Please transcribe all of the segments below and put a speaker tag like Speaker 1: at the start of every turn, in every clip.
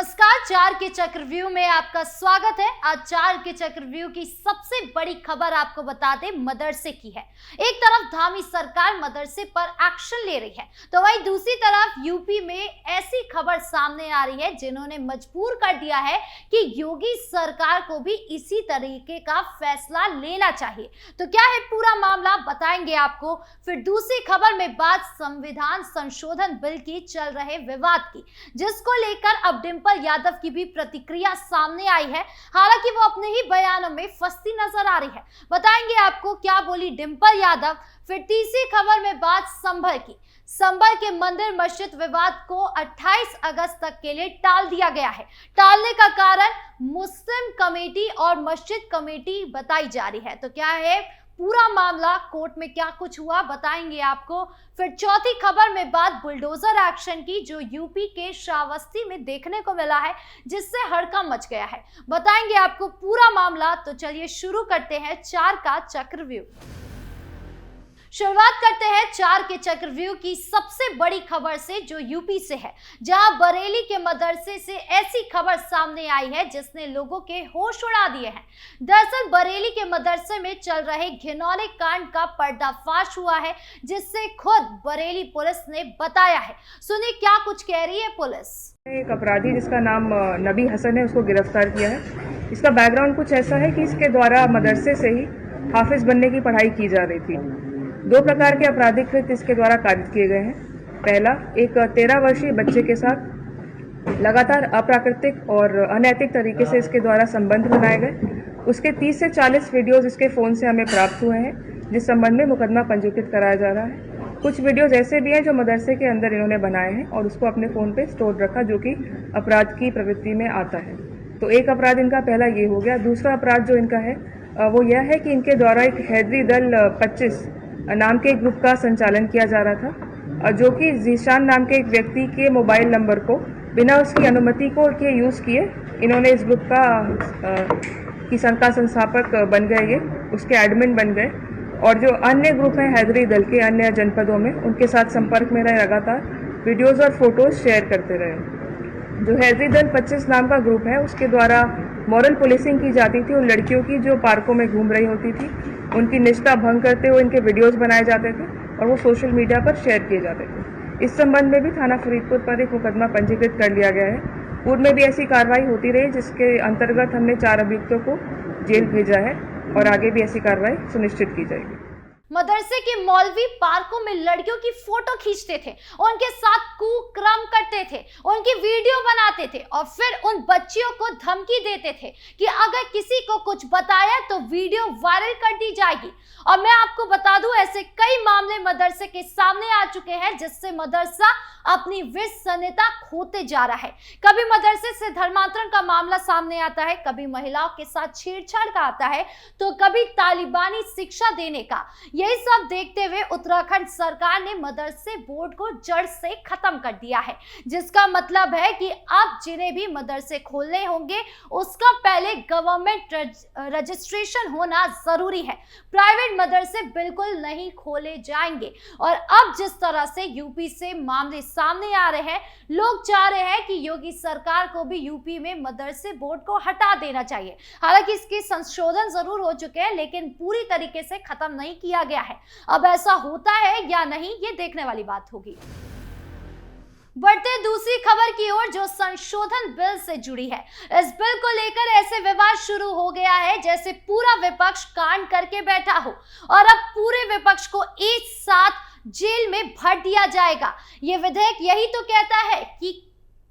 Speaker 1: नमस्कार, चार के चक्रव्यूह में आपका स्वागत है। आज चार के चक्रव्यूह की सबसे बड़ी खबर आपको बता दें, मदरसे की है। एक तरफ धामी सरकार मदरसे पर एक्शन ले रही है, तो वहीं दूसरी तरफ यूपी में ऐसी खबर सामने आ रही है जिन्होंने मजबूर कर दिया है कि योगी सरकार को भी इसी तरीके का फैसला लेना चाहिए। तो क्या है पूरा मामला, बताएंगे आपको। फिर दूसरी खबर में बात संविधान संशोधन बिल की चल रहे विवाद की, जिसको लेकर अब डिंपल यादव की भी प्रतिक्रिया सामने आई है। हालांकि वो अपने ही बयानों में फंसती नजर आ रही है। बताएंगे आपको क्या बोली डिंपल यादव। फिर तीसरी खबर में बात संभल की। संभल के मंदिर मस्जिद विवाद को 28 अगस्त तक के लिए टाल दिया गया है। टालने का कारण मुस्लिम कमेटी और मस्जिद कमेटी बताई जा रही है। तो क्या है पूरा मामला, कोर्ट में क्या कुछ हुआ, बताएंगे आपको। फिर चौथी खबर में बात बुलडोजर एक्शन की, जो यूपी के श्रावस्ती में देखने को मिला है, जिससे हड़कंप मच गया है। बताएंगे आपको पूरा मामला। तो चलिए शुरू करते हैं चार का चक्रव्यूह। शुरुआत करते हैं चार के चक्रव्यूह की सबसे बड़ी खबर से, जो यूपी से है, जहां बरेली के मदरसे से ऐसी खबर सामने आई है जिसने लोगों के होश उड़ा दिए हैं। दरअसल बरेली के मदरसे में चल रहे घिनौने कांड का पर्दाफाश हुआ है, जिससे खुद बरेली पुलिस ने बताया है। सुनिए क्या कुछ कह रही है पुलिस।
Speaker 2: एक अपराधी जिसका नाम नबी हसन है, उसको गिरफ्तार किया है। इसका बैकग्राउंड कुछ ऐसा है कि इसके द्वारा मदरसे से ही हाफिज बनने की पढ़ाई की जा रही थी। दो प्रकार के आपराधिक कृत्य इसके द्वारा कारित किए गए हैं। पहला, एक 13 वर्षीय बच्चे के साथ लगातार अप्राकृतिक और अनैतिक तरीके से इसके द्वारा संबंध बनाए गए। उसके 30 से 40 वीडियोस इसके फ़ोन से हमें प्राप्त हुए हैं, जिस संबंध में मुकदमा पंजीकृत कराया जा रहा है। कुछ वीडियोस ऐसे भी हैं जो मदरसे के अंदर इन्होंने बनाए हैं और उसको अपने फ़ोन पे स्टोर रखा, जो कि अपराध की प्रवृत्ति में आता है। तो एक अपराध इनका पहला ये हो गया। दूसरा अपराध जो इनका है वो यह है कि इनके द्वारा एक हैदरी दल 25 नाम के एक ग्रुप का संचालन किया जा रहा था, जो कि जीशान नाम के एक व्यक्ति के मोबाइल नंबर को बिना उसकी अनुमति को के यूज़ किए इन्होंने इस ग्रुप का संस्थापक बन गए, ये उसके एडमिन बन गए। और जो अन्य ग्रुप हैं हैदरी दल के अन्य जनपदों में, उनके साथ संपर्क में रहे, लगातार वीडियोज़ और फोटोज़ शेयर करते रहे। जो हैदरी दल 25 नाम का ग्रुप है, उसके द्वारा मॉरल पुलिसिंग की जाती थी। उन लड़कियों की जो पार्कों में घूम रही होती थी, उनकी निष्ठा भंग करते हुए इनके वीडियोस बनाए जाते थे और वो सोशल मीडिया पर शेयर किए जाते थे। इस संबंध में भी थाना फरीदपुर पर एक मुकदमा पंजीकृत कर लिया गया है। पूर्व में भी ऐसी कार्रवाई होती रही, जिसके अंतर्गत हमने 4 अभियुक्तों को जेल भेजा है और आगे भी ऐसी कार्रवाई सुनिश्चित की जाएगी।
Speaker 1: मदरसे के मौलवी पार्कों में लड़कियों की फोटो खींचते थे, उनके साथ कुकर्म करते थे, उनकी वीडियो बनाते थे और फिर उन बच्चियों को धमकी देते थे कि अगर किसी को कुछ बताया तो वीडियो वायरल कर दी जाएगी। और मैं आपको बता दूं, ऐसे कई मामले मदरसे के सामने आ चुके हैं, जिससे मदरसा अपनी विश्वसनीयता खोते जा रहा है। कभी मदरसे से धर्मांतरण का मामला सामने आता है, कभी महिलाओं के साथ छेड़छाड़ का आता है, तो कभी तालिबानी शिक्षा देने का। यही सब देखते हुए उत्तराखंड सरकार ने मदरसे बोर्ड को जड़ से खत्म कर दिया है, जिसका मतलब है कि अब जिन्हें भी मदरसे खोलने होंगे, उसका पहले गवर्नमेंट रजिस्ट्रेशन होना जरूरी है। प्राइवेट मदरसे बिल्कुल नहीं खोले जाएंगे। और अब जिस तरह से यूपी से मामले सामने आ रहे हैं, लोग चाह रहे हैं कि योगी सरकार को भी यूपी में मदरसे बोर्ड को हटा देना चाहिए। हालांकि इसके संशोधन जरूर हो चुके हैं, लेकिन पूरी तरीके से खत्म नहीं किया गया है। अब ऐसा होता है या नहीं, ये देखने वाली बात होगी। बढ़ते दूसरी खबर की ओर, जो संशोधन बिल से जुड़ी है। इस बिल को लेकर ऐसे विवाद शुरू हो गया है जैसे पूरा विपक्ष कांड करके बैठा हो और अब पूरे विपक्ष को एक साथ जेल में भर दिया जाएगा। ये विधेयक यही तो कहता है कि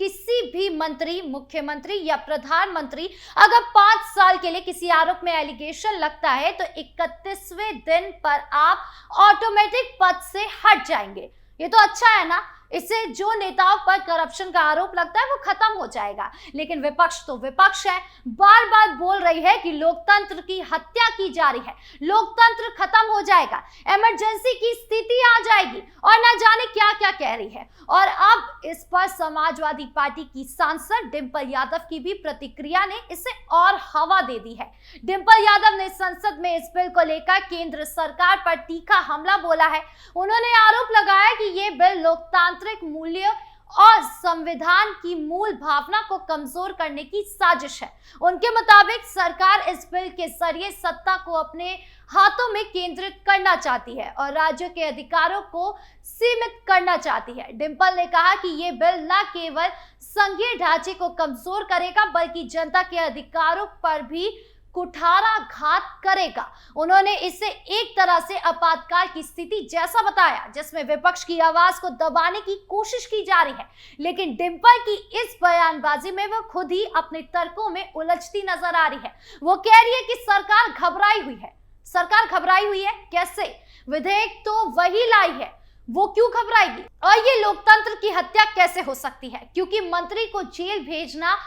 Speaker 1: किसी भी मंत्री, मुख्यमंत्री या प्रधानमंत्री अगर 5 साल के लिए किसी आरोप में एलिगेशन लगता है, तो 31वें दिन पर आप ऑटोमेटिक पद से हट जाएंगे। ये तो अच्छा है ना। इससे जो नेताओं पर करप्शन का आरोप लगता है वो खत्म हो जाएगा। लेकिन विपक्ष तो विपक्ष है, बार बार बोल रही है कि लोकतंत्र की हत्या की जा रही है, लोकतंत्र खत्म हो जाएगा, इमरजेंसी की स्थिति आ जाएगी और ना जाने क्या क्या कह रही है। और अब इस पर समाजवादी पार्टी की सांसद डिंपल यादव की भी प्रतिक्रिया ने इसे और हवा दे दी है। डिंपल यादव ने संसद में इस बिल को लेकर केंद्र सरकार पर तीखा हमला बोला है। उन्होंने आरोप लगाया कि ये बिल लोकतांत्रिक मूल्य और संविधान की मूल भावना को कमजोर करने की साजिश है। उनके मुताबिक सरकार इस बिल के जरिए सत्ता को अपने हाथों में केंद्रित करना चाहती है और राज्यों के अधिकारों को सीमित करना चाहती है। डिंपल ने कहा कि ये बिल न केवल संघीय ढांचे को कमजोर करेगा बल्कि जनता के अधिकारों पर भी कुठाराघात करेगा। उन्होंने इसे एक तरह से आपातकाल की स्थिति जैसा बताया जिसमें विपक्ष की आवाज को दबाने की कोशिश की जा रही है। लेकिन डिंपल की इस बयानबाजी में वो खुद ही अपने तर्कों में उलझती नजर आ रही है। वो कह रही है कि सरकार घबराई हुई है। सरकार घबराई हुई है कैसे? विधेयक तो वही लाई है, वो क्यों घबराएगी? और ये लोकतंत्र की हत्या कैसे हो सकती है? क्योंकि मंत्री को जेल भेजना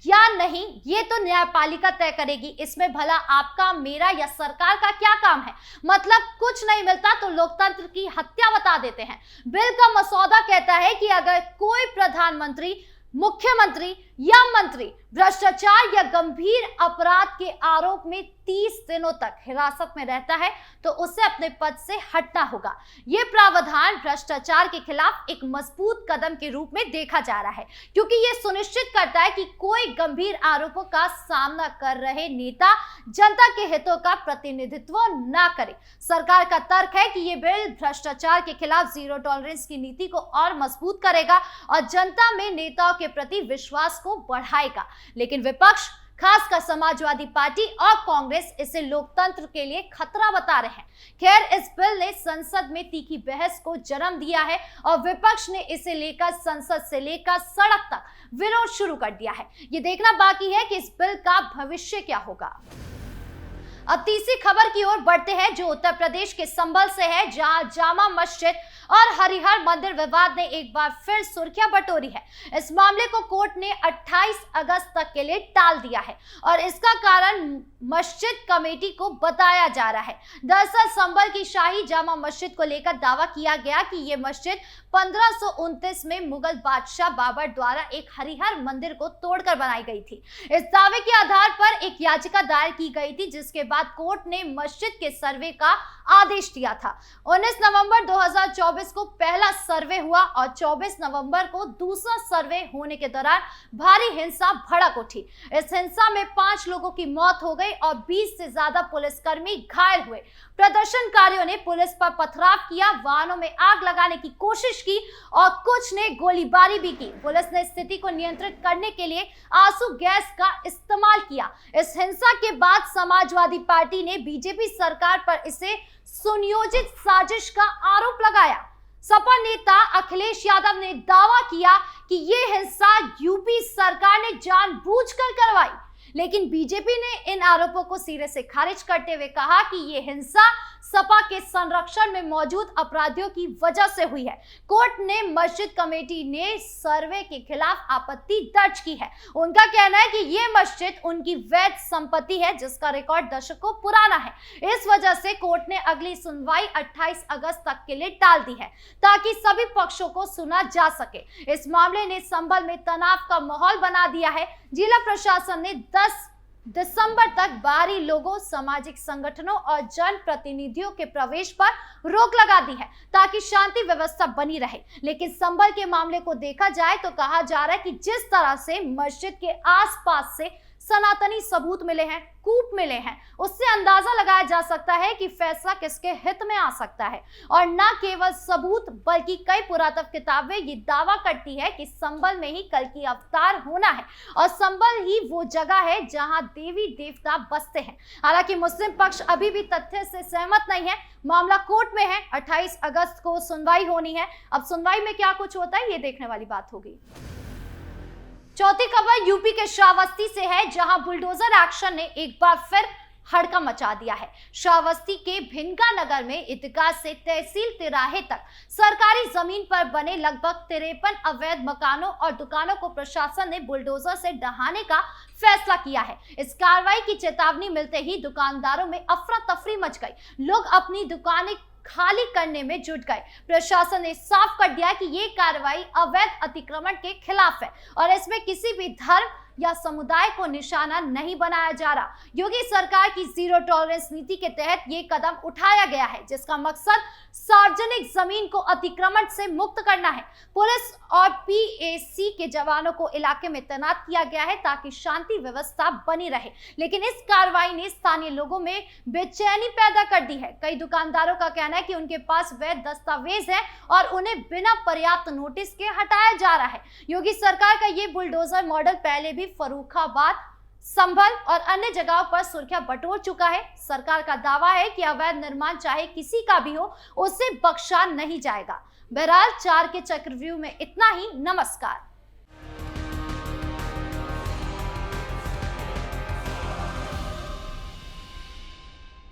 Speaker 1: या नहीं ये तो न्यायपालिका तय करेगी। इसमें भला आपका, मेरा या सरकार का क्या काम है? मतलब कुछ नहीं मिलता तो लोकतंत्र की हत्या बता देते हैं। बिल का मसौदा कहता है कि अगर कोई प्रधानमंत्री, मुख्यमंत्री या मंत्री भ्रष्टाचार या गंभीर अपराध के आरोप में 30 दिनों तक हिरासत में रहता है तो उसे अपने पद से हटना होगा। यह प्रावधान भ्रष्टाचार के खिलाफ एक मजबूत कदम के रूप में देखा जा रहा है क्योंकि यह सुनिश्चित करता है कि कोई गंभीर आरोपों का सामना कर रहे नेता जनता के हितों का प्रतिनिधित्व न करे। सरकार का तर्क है कि यह बिल भ्रष्टाचार के खिलाफ जीरो टॉलरेंस की नीति को और मजबूत करेगा और जनता में नेताओं के प्रति विश्वास को बढ़ाएगा। लेकिन विपक्ष, खासकर समाजवादी पार्टी और कांग्रेस इसे लोकतंत्र के लिए खतरा बता रहे हैं। खैर, इस बिल ने संसद में तीखी बहस को जन्म दिया है और विपक्ष ने इसे लेकर संसद से लेकर सड़क तक विरोध शुरू कर दिया है। ये देखना बाकी है कि इस बिल का भविष्य क्या होगा। अब तीसरी खबर की ओर बढ़ते हैं जो उत्तर प्रदेश के संभल से है, जहां जामा मस्जिद और हरिहर मंदिर विवाद ने एक बार फिर सुर्खियां बटोरी है। इस मामले को कोर्ट ने 28 अगस्त तक के लिए टाल दिया है और इसका कारण मस्जिद कमेटी को बताया जा रहा है। दरअसल संभल की शाही जामा मस्जिद को लेकर दावा किया गया कि यह मस्जिद 1529 में मुगल बादशाह बाबर द्वारा एक हरिहर मंदिर को तोड़कर बनाई गई थी। इस दावे के आधार पर एक याचिका दायर की गई थी जिसके बाद कोर्ट ने मस्जिद के सर्वे का आदेश दिया था। 19 नवंबर 2024 को पहला सर्वे हुआ और 24 नवंबर को दूसरा सर्वे होने के दौरान भारी हिंसा भड़क उठी। इस हिंसा में 5 लोगों की मौत हो गई और 20 से ज्यादा पुलिसकर्मी घायल हुए। प्रदर्शनकारियों ने पुलिस पर पथराव किया, वाहनों में आग लगाने की कोशिश की और कुछ ने गोलीबारी भी की। पुलिस ने स्थिति को नियंत्रित करने के लिए आंसू गैस का इस्तेमाल किया। इस हिंसा के बाद समाजवादी पार्टी ने बीजेपी सरकार पर इसे सुनियोजित साजिश का आरोप लगाया। सपा नेता अखिलेश यादव ने दावा किया कि यह हिंसा यूपी सरकार ने जानबूझकर करवाई, लेकिन बीजेपी ने इन आरोपों को सिरे से खारिज करते हुए कहा कि यह हिंसा सपा के संरक्षण में मौजूद अपराधियों की वजह से हुई है। कोर्ट ने मस्जिद कमेटी ने सर्वे के खिलाफ आपत्ति दर्ज की है। उनका कहना है कि यह मस्जिद उनकी वैध संपत्ति है जिसका रिकॉर्ड दशकों पुराना है। इस वजह से कोर्ट ने अगली सुनवाई 28 अगस्त तक के लिए टाल दी है ताकि सभी पक्षों को सुना जा सके। इस मामले ने संभल में तनाव का माहौल बना दिया है। जिला प्रशासन ने 10 दिसंबर तक बाहरी लोगों, सामाजिक संगठनों और जनप्रतिनिधियों के प्रवेश पर रोक लगा दी है ताकि शांति व्यवस्था बनी रहे। लेकिन संभल के मामले को देखा जाए तो कहा जा रहा है कि जिस तरह से मस्जिद के आसपास से सनातनी सबूत मिले हैं, कूप मिले हैं, उससे अंदाजा लगाया जा सकता है कि फैसला किसके हित में आ सकता है। और न केवल सबूत बल्कि कई पुरातत्व किताबें ये दावा करती है कि संभल में ही कल की अवतार होना है और संभल ही वो जगह है जहां देवी देवता बसते हैं। हालांकि मुस्लिम पक्ष अभी भी तथ्य से सहमत नहीं है। मामला कोर्ट में है। 28 अगस्त को सुनवाई होनी है। अब सुनवाई में क्या कुछ होता है ये देखने वाली बात होगी। चौथी खबर यूपी के श्रावस्ती से है, जहां बुलडोजर एक्शन ने एक बार फिर हड़कंप मचा दिया है। श्रावस्ती के भिनगा नगर में ईदगाह से तहसील तिराहे तक सरकारी जमीन पर बने लगभग 53 अवैध मकानों और दुकानों को प्रशासन ने बुलडोजर से ढहाने का फैसला किया है। इस कार्रवाई की चेतावनी मिलते ही दुकानदारों में अफरा तफरी मच गई। लोग अपनी दुकानें खाली करने में जुट गए। प्रशासन ने साफ कर दिया कि ये कार्रवाई अवैध अतिक्रमण के खिलाफ है और इसमें किसी भी धर्म, या समुदाय को निशाना नहीं बनाया जा रहा। योगी सरकार की जीरो टॉलरेंस नीति के तहत ये कदम उठाया गया है, जिसका मकसद सार्वजनिक जमीन को अतिक्रमण से मुक्त करना है। पुलिस और पीएसी के जवानों को इलाके में तैनात किया गया है ताकि शांति व्यवस्था बनी रहे, लेकिन इस कार्रवाई ने स्थानीय लोगों में बेचैनी पैदा कर दी है। कई दुकानदारों का कहना है कि उनके पास वैध दस्तावेज है और उन्हें बिना पर्याप्त नोटिस के हटाया जा रहा है। योगी सरकार का ये बुलडोजर मॉडल पहले भी फर्रुखाबाद, संभल और अन्य जगहों पर सुर्खियां बटोर चुका है। सरकार का दावा है कि अवैध निर्माण चाहे किसी का भी हो, उसे बख्शा नहीं जाएगा। बहरहाल 4 के चक्रव्यूह में इतना ही। नमस्कार।